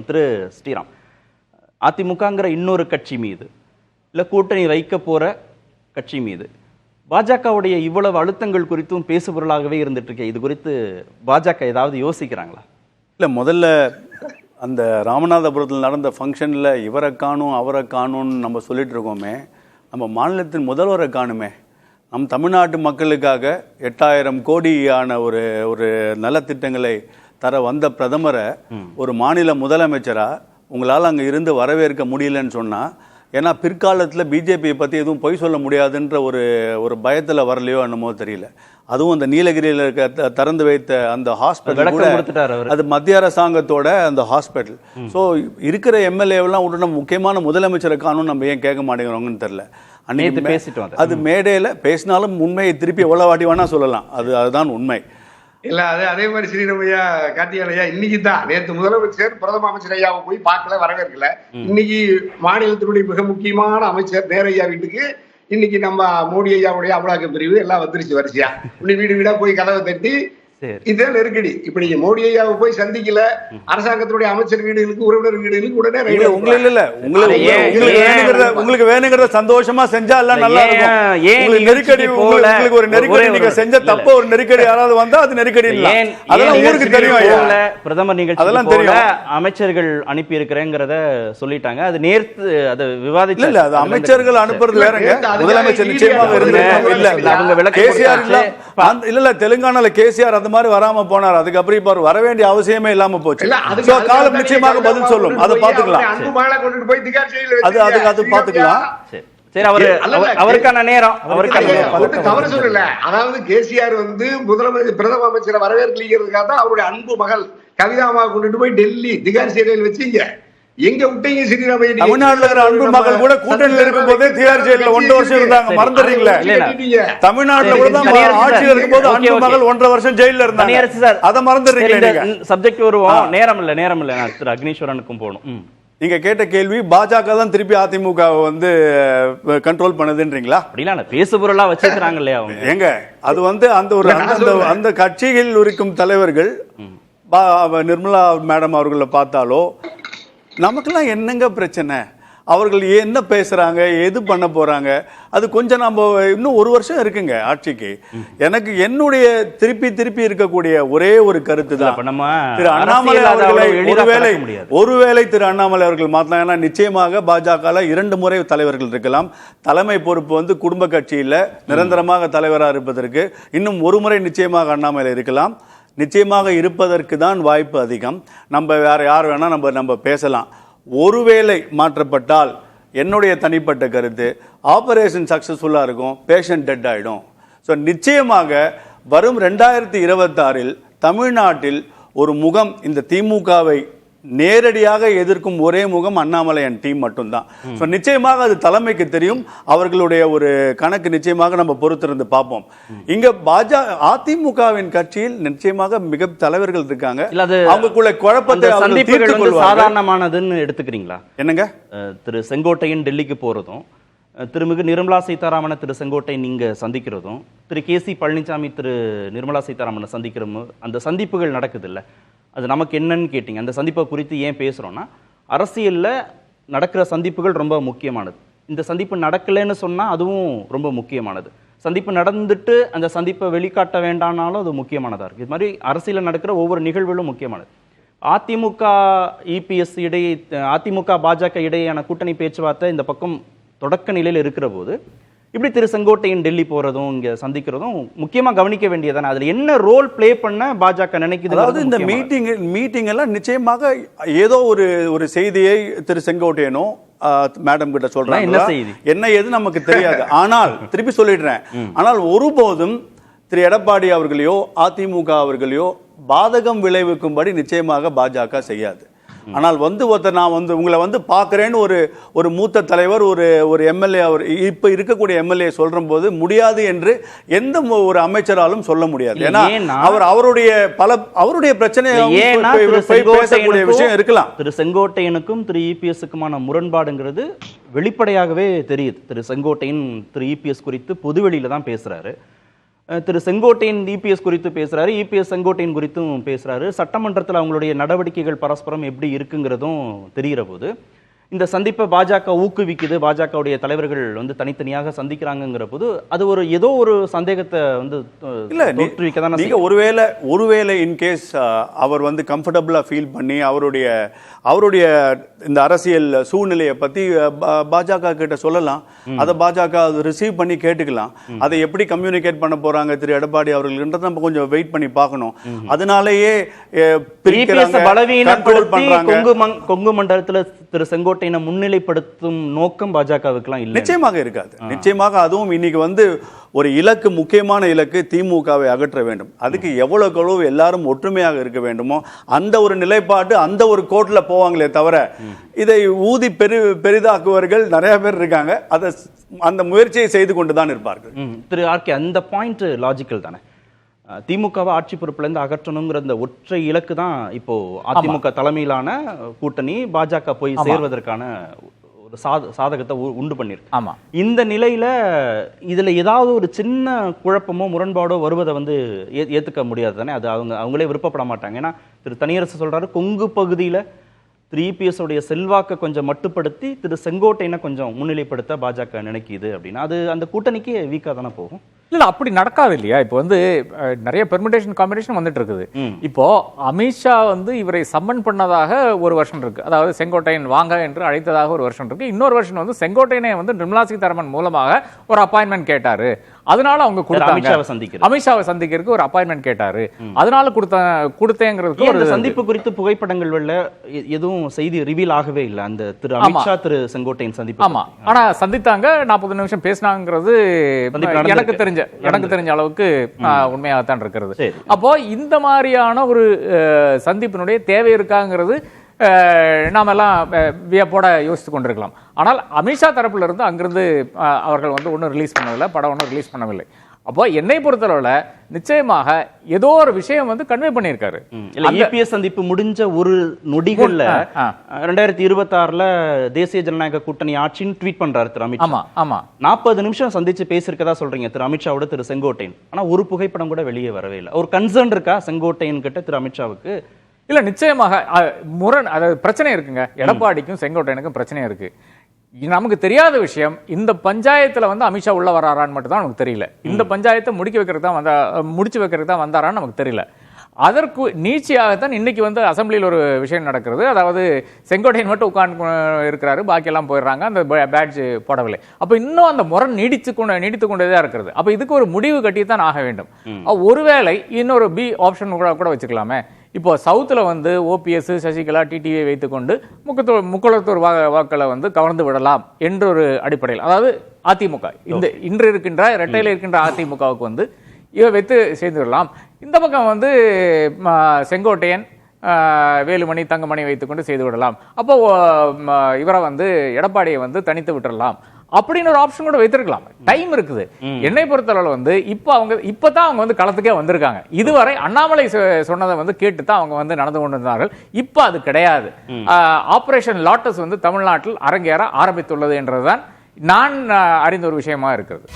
திரு ஸ்ரீராம், அதிமுகங்கிற இன்னொரு கட்சி மீது இல்லை கூட்டணி வைக்க போற கட்சி மீது பாஜகவுடைய இவ்வளவு அழுத்தங்கள் குறித்தும் பேசுபொருளாகவே இருந்துட்டு இருக்கே, இது குறித்து பாஜக ஏதாவது யோசிக்கிறாங்களா? இல்லை, முதல்ல அந்த ராமநாதபுரத்தில் நடந்த ஃபங்க்ஷனில் இவரை காணும் அவரை காணும்னு நம்ம சொல்லிட்டு இருக்கோமே, நம்ம மாநிலத்தின் முதல்வரை காணுமே. நம் தமிழ்நாட்டு மக்களுக்காக 8000 கோடியான ஒரு நலத்திட்டங்களை தர வந்த பிரதமரை ஒரு மாநில முதலமைச்சராக உங்களால் அங்கே இருந்து வரவேற்க முடியலன்னு சொன்னால், ஏன்னா பிற்காலத்தில் பிஜேபியை பற்றி எதுவும் பொய் சொல்ல முடியாதுன்ற ஒரு பயத்தில் வரலையோ என்னமோ தெரியல. அதுவும் அந்த நீலகிரியில் இருக்க திறந்து வைத்த அந்த ஹாஸ்பிட்டல் கூட அது மத்திய அரசாங்கத்தோட அந்த ஹாஸ்பிட்டல். ஸோ இருக்கிற எம்எல்ஏவெல்லாம் உடனே முக்கியமான முதலமைச்சரை காணும் நம்ம ஏன் கேட்க மாட்டேங்கிறோங்கன்னு தெரில. அன்னைக்கு பேசிட்டு அது மேடையில் பேசினாலும் உண்மையை திருப்பி எவ்வளோ வாட்டி வேணா சொல்லலாம், அதுதான் உண்மை. இல்ல அதே மாதிரி ஸ்ரீரமையா கார்த்திகேயன் இன்னைக்கு தான் நேற்று முதலமைச்சர் பிரதம அமைச்சர் ஐயாவை போய் பார்க்கல, வரவேற்கல. இன்னைக்கு மாநிலத்தினுடைய மிக முக்கியமான அமைச்சர் நேரையா வீட்டுக்கு இன்னைக்கு நம்ம மோடி ஐயாவுடைய அமலாக்க பிரிவு எல்லாம் வந்துருச்சு வரிசையா. இன்னும் வீடு வீடா போய் கதவை தட்டி இதுதான் நெருக்கடி. இப்ப நீங்க மோடி ஐயாவை போய் சந்திக்கல, அரசாங்கத்தினுடைய அமைச்சர் வீடுகளுக்கு உறவினர் வீடுகளுக்கு உடனே உங்களுக்கு வேணுங்கிறத சந்தோஷமா செஞ்சா எல்லாம் நல்லா இருக்கும். நெருக்கடி உங்களுக்கு ஒரு நெருக்கடி, நீங்க செஞ்ச தப்ப ஒரு நெருக்கடி யாராவது வந்தா அது நெருக்கடி இல்ல, அதெல்லாம் ஊருக்கு தெரியும். பிரதமர் நிகழ்ச்சி அதெல்லாம் தெரியும், அமைச்சர்கள் அனுப்பி இருக்கிறேங்கிறத சொல்லிட்டாங்க. அது நேர்த்து அது விவாதிச்சு இல்ல, அது அமைச்சர்கள் அனுப்புறது வேறங்க. முதலமைச்சர் நிச்சயமாக இருந்தாங்க. கேசிஆர் இல்ல தெலுங்கானால கேசிஆர் அந்த மாதிரி வராம போனார். அதுக்கப்புறம் இப்ப வர வேண்டிய அவசியமே இல்லாம போச்சு. காலம் நிச்சயமாக பதில் சொல்லும், அதை பாத்துக்கலாம். அது பாத்துக்கலாம். சரி, அவருக்கான நேரம் தவறு சொல்லல. அதாவது கேசிஆர் முதலமைச்சர் பிரதம அமைச்சரை வரவேற்கிறதுக்காக தான் அவருடைய அன்பு மகள் கவிதாமா கொண்டுட்டு போய் டெல்லி திகார் சிறையில் வச்சீங்க. எங்க விட்டீங்க ஸ்ரீராமையா? தமிழ்நாட்டுல இருக்கிற அன்பு மகள் கூட கூட்டணியில் இருக்கும் போதே திகார் ஜெயில 1 வருஷம் இருந்தாங்க, மறந்துடுறீங்களா? தமிழ்நாட்டுல கூட தான் ஆட்சியில் இருக்கும் போது அன்பு மகள் 1.5 வருஷம் ஜெயில இருந்தாங்க, அதை மறந்துடுறீங்களா? சப்ஜெக்ட் வருவோம், நேரம் இல்ல. நான் திரு அக்னீஸ்வரனுக்கும் போகணும். நீங்க கேட்ட கேள்வி பாஜக தான் திருப்பி அதிமுக கண்ட்ரோல் பண்ணுதுன்றீங்களா? அப்படிலாம் பேசுபொருளா வச்சிருக்காங்க இல்லையா அவங்க? எங்க அது அந்த கட்சியில் இருக்கும் தலைவர்கள் நிர்மலா மேடம் அவர்களை பார்த்தாலோ நமக்கெல்லாம் என்னங்க பிரச்சனை, அவர்கள் என்ன பேசுறாங்க, எது பண்ண போறாங்க, அது கொஞ்சம் நம்ம இன்னும் 1 வருஷம் இருக்குங்க ஆட்சிக்கு. எனக்கு என்னுடைய திருப்பி இருக்கக்கூடிய ஒரே ஒரு கருத்து தான், திரு அண்ணாமலை அவர்களை ஒருவேளை திரு அண்ணாமலை அவர்கள் மாத்தினாங்கன்னா நிச்சயமாக பாஜக 2 முறை தலைவர்கள் இருக்கலாம். தலைமை பொறுப்பு குடும்ப கட்சியில் நிரந்தரமாக தலைவராக இருப்பதற்கு இன்னும் 1 முறை நிச்சயமாக அண்ணாமலை இருக்கலாம். நிச்சயமாக இருப்பதற்கு தான் வாய்ப்பு அதிகம். நம்ம வேற யார் வேணா நம்ம பேசலாம். ஒருவேளை மாற்றப்பட்டால் என்னுடைய தனிப்பட்ட கருத்து ஆபரேஷன் சக்சஸ்ஃபுல்லாக இருக்கும், பேஷண்ட் டெட் ஆகிடும். ஸோ நிச்சயமாக வரும் 2026 தமிழ்நாட்டில் ஒரு முகம், இந்த திமுகவை நேரடியாக எதிர்க்கும் ஒரே முகம் அண்ணாமலை அண்ட் டீம் மட்டும்தான். ஸோ நிச்சயமாக அது தலைமைக்கு தெரியும். அவர்களுடைய ஒரு கணக்கு நிச்சயமாக நம்ம பொறுத்திருந்து பார்ப்போம். இங்க அதிமுகவின் கட்சியில் நிச்சயமாக மிக தலைவர்கள் இருக்காங்க. அவங்களுக்குள்ள குழப்பத்தை சாதாரணமானதுன்னு எடுத்துக்கிறீங்களா? என்னங்க, திரு செங்கோட்டையன் டெல்லிக்கு போறதும், திருமிகு நிர்மலா சீதாராமனை திரு செங்கோட்டையன் நீங்க சந்திக்கிறதும், திரு கேசி பழனிசாமி திரு நிர்மலா சீதாராமனை சந்திக்கிறதும், அந்த சந்திப்புகள் நடக்குது இல்ல, அது நமக்கு என்னன்னு கேட்டீங்க. அந்த சந்திப்பை குறித்து ஏன் பேசுகிறோன்னா, அரசியலில் நடக்கிற சந்திப்புகள் ரொம்ப முக்கியமானது. இந்த சந்திப்பு நடக்கலைன்னு சொன்னால் அதுவும் ரொம்ப முக்கியமானது. சந்திப்பு நடந்துட்டு அந்த சந்திப்பை வெளிக்காட்ட வேண்டாம்னாலும் அது முக்கியமானதாக இருக்குது. இது மாதிரி அரசியலில் நடக்கிற ஒவ்வொரு நிகழ்வுகளும் முக்கியமானது. அதிமுக இபிஎஸ் இடையே, அதிமுக பாஜக இடையேயான கூட்டணி பேச்சுவார்த்தை இந்த பக்கம் தொடக்க நிலையில் இருக்கிற போது இப்படி திரு செங்கோட்டையன் டெல்லி போறதும் இங்க சந்திக்கிறதும் முக்கியமா கவனிக்க வேண்டியதானே. அதுல என்ன ரோல் பிளே பண்ண பாஜக நினைக்குது? அதாவது இந்த மீட்டிங் எல்லாம் நிச்சயமாக ஏதோ ஒரு செய்தியை திரு செங்கோட்டையனோ மேடம் கிட்ட சொல்றாங்க, என்ன ஏது நமக்கு தெரியாது. ஆனால் திருப்பி சொல்லிடுறேன், ஆனால் ஒருபோதும் திரு எடப்பாடி அவர்களையோ அதிமுக அவர்களையோ பாதகம் விளைவிக்கும்படி நிச்சயமாக பாஜக செய்யாது. ஆனால் ஒருத்தர் நான் உங்களை பார்க்குறேன்னு ஒரு மூத்த தலைவர், ஒரு எம்எல்ஏ, அவர் இப்போ இருக்கக்கூடிய எம்எல்ஏ சொல்ற போது முடியாது என்று எந்த ஒரு அமைச்சராலும் சொல்ல முடியாது. ஏன்னா அவருடைய பிரச்சனையை பேசக்கூடிய விஷயம் இருக்கலாம். திரு செங்கோட்டையனுக்கும் திரு இபிஎஸ்க்குமான முரண்பாடுங்கிறது வெளிப்படையாகவே தெரியுது. திரு செங்கோட்டையன் திரு இபிஎஸ் குறித்து பொதுவெளியில தான் பேசுறாரு. திரு செங்கோட்டையன் இபிஎஸ் குறித்து பேசுறாரு, இபிஎஸ் செங்கோட்டையன் குறித்தும் பேசுறாரு. சட்டமன்றத்தில் அவங்களுடைய நடவடிக்கைகள் பரஸ்பரம் எப்படி இருக்குங்கிறதும் தெரிகிற போது இந்த சந்திப்பை பாஜக ஊக்குவிக்குது, பாஜகவுடைய தலைவர்கள் வந்து தனித்தனியாக சந்திக்கிறாங்கிற போது அது ஒரு ஏதோ ஒரு சந்தேகத்தை வந்து தோற்றுவிக்க தானே. நீங்க ஒருவேளை இன்கேஸ் அவர் வந்து கம்ஃபர்டபுளா ஃபீல் பண்ணி அவருடைய இந்த அரசியல் சூழ்நிலையை பத்தி பாஜக கிட்ட சொல்லலாம். அதை பாஜக ரிசீவ் பண்ணி கேட்டுக்கலாம். அதை எப்படி கம்யூனிகேட் பண்ண போறாங்க திரு எடப்பாடி அவர்கள் நம்ம கொஞ்சம் வெயிட் பண்ணி பார்க்கணும். அதனாலேயே பலவீனப்படுத்தி கொங்கு மண்டலத்தில் திரு செங்கோட்டையனை முன்னிலைப்படுத்தும் நோக்கம் பாஜகவுக்குலாம் இல்லை. நிச்சயமாக இருக்காது. நிச்சயமாக அதுவும் இன்னைக்கு வந்து ஒரு இலக்கு, முக்கியமான இலக்கு திமுகவை அகற்ற வேண்டும். அதுக்கு எவ்வளவு எல்லாரும் ஒற்றுமையாக இருக்க வேண்டுமோ அந்த ஒரு நிலைப்பாடு, அந்த ஒரு கோட்ல போவாங்களே தவிர இதை ஊதி பெரிதாக்குவர்கள் நிறைய பேர் இருக்காங்க. அந்த முயற்சியை செய்து கொண்டுதான் இருப்பார்கள். திரு ஆர்கே, அந்த பாயிண்ட் லாஜிக்கல் தானே. திமுகவை ஆட்சி பொறுப்புலேருந்து அகற்றணுங்கிற அந்த ஒற்றை இலக்கு தான் இப்போ அதிமுக தலைமையிலான கூட்டணி பாஜக போய் சேர்வதற்கான ஒரு சாதகத்தை உண்டு பண்ணிருக்கு. ஆமா, இந்த நிலையில இதுல ஏதாவது ஒரு சின்ன குழப்பமோ முரண்பாடோ வருவதை வந்து ஏத்துக்க முடியாது தானே. அது அவங்களே விருப்பப்பட மாட்டாங்க. ஏன்னா திரு தனியரசு சொல்றாரு, கொங்கு பகுதியில திரு இபிஎஸ் உடைய செல்வாக்கை கொஞ்சம் மட்டுப்படுத்தி திரு செங்கோட்டையனை கொஞ்சம் முன்னிலைப்படுத்த பாஜக நினைக்குது அப்படின்னா அது அந்த கூட்டணிக்கு வீக்கா தானே போகும். இல்ல, அப்படி நடக்காது இல்லையா. இப்போ வந்து நிறைய பெர்மிடேஷன் காம்பினேஷன் வந்துட்டு இருக்குது. இப்போ அமித்ஷா வந்து இவரை சம்மன் பண்ணதாக ஒரு வருஷன் இருக்கு, அதாவது செங்கோட்டையன் வாங்க என்று அழைத்ததாக ஒரு வருஷன் இருக்கு. இன்னொரு வருஷன் வந்து செங்கோட்டையனை வந்து நிர்மலா சீதாராமன் மூலமாக ஒரு அப்பாயின்மெண்ட் கேட்டாரு, அதனால அவங்க அமித்ஷாவை சந்திக்கிறதுக்கு ஒரு அப்பாயின்மெண்ட் கேட்டாரு, அதனால கொடுத்தேங்கிறதுக்கு ஒரு சந்திப்பு குறித்து புகைப்படங்கள் எதுவும் செய்தி ரிவீல் ஆகவே இல்லை. அந்த திரு அமித்ஷா திரு செங்கோட்டையன் சந்திப்பு. ஆமா, ஆனா சந்தித்தாங்க, 40 நிமிஷம் பேசினாங்கிறது எனக்கு தெரிஞ்ச அளவுக்கு உண்மையாகத்தான் இருக்கிறது. அப்போ இந்த மாதிரியான ஒரு சந்திப்பினுடைய தேவை இருக்காங்கிறது நாம எல்லாம் வியப்போட யோசித்து கொண்டிருக்கலாம். ஆனால் அமித்ஷா தரப்புல இருந்து அங்கிருந்து அவர்கள் வந்து ஒன்றும் ரிலீஸ் பண்ணவில்லை, படம் ஒன்றும் ரிலீஸ் பண்ணவில்லை. அப்போ என்னை பொறுத்தளவுல நிச்சயமாக ஏதோ ஒரு விஷயம் வந்து கன்வே பண்ணியிருக்காரு. இபிஎஸ் சந்திப்பு முடிஞ்ச ஒரு நொடிகள்ல 2026 தேசிய ஜனநாயக கூட்டணி ஆட்சின்னு ட்வீட் பண்றாரு திரு அமித்ஷா. 40 நிமிஷம் சந்திச்சு பேசியிருக்கதா சொல்றீங்க திரு அமித்ஷாவோட திரு செங்கோட்டையன். ஆனா ஒரு புகைப்படம் கூட வெளியே வரவே இல்லை. ஒரு கன்சர்ன் இருக்கா செங்கோட்டையன் கிட்ட திரு அமித்ஷாவுக்கு? இல்ல, நிச்சயமாக அதாவது பிரச்சனை இருக்குங்க. எடப்பாடிக்கும் செங்கோட்டையனுக்கும் பிரச்சனை இருக்கு. நமக்கு தெரியாத விஷயம், இந்த பஞ்சாயத்துல வந்து அமித்ஷா உள்ள வராரான்னு மட்டும் தான் நமக்கு தெரியல. இந்த பஞ்சாயத்தை முடிச்சு வைக்கிறதுக்கு தான் வந்தாரான்னு நமக்கு தெரியல. அதற்கு நீட்சியாகத்தான் இன்னைக்கு வந்து அசம்பிளியில் ஒரு விஷயம் நடக்கிறது. அதாவது செங்கோட்டையன் மட்டும் உட்கார்ந்து இருக்கிறாரு, பாக்கியெல்லாம் போயிடுறாங்க, அந்த பேட்ஜ் போடவில்லை. அப்ப இன்னும் அந்த முரண் நீடித்து கொண்டேதான் இருக்கிறது. அப்ப இதுக்கு ஒரு முடிவு கட்டித்தான் ஆக வேண்டும். ஒருவேளை இன்னொரு பி ஆப்ஷன் கூட வச்சுக்கலாமே. இப்போ சவுத்துல வந்து ஓபிஎஸ், சசிகலா, டிடிவியை வைத்துக்கொண்டு முக்குளத்தூர் வாக்களை வந்து கவர்ந்து விடலாம் என்ற ஒரு அடிப்படையில், அதாவது அதிமுக இன்று இருக்கின்ற இரட்டையில் இருக்கின்ற அதிமுகவுக்கு வந்து இவை வைத்து செய்து விடலாம். இந்த பக்கம் வந்து செங்கோட்டையன், வேலுமணி, தங்கமணி வைத்துக்கொண்டு செய்து விடலாம். அப்போ இவரை வந்து எடப்பாடியை வந்து தனித்து விட்டுறலாம் அப்படின்னு ஒரு ஆப்ஷன் கூட வைத்திருக்கலாம். டைம் இருக்குது. என்னை பொறுத்தளவு வந்து இப்பதான் அவங்க வந்து களத்துக்கே வந்திருக்காங்க. இதுவரை அண்ணாமலை சொன்னதை வந்து கேட்டுதான் அவங்க வந்து நடந்து கொண்டிருந்தார்கள். இப்ப அது கிடையாது. ஆபரேஷன் லாட்டஸ் வந்து தமிழ்நாட்டில் அரங்கேற ஆரம்பித்துள்ளது என்றதுதான் நான் அறிந்த ஒரு விஷயமா இருக்கிறது.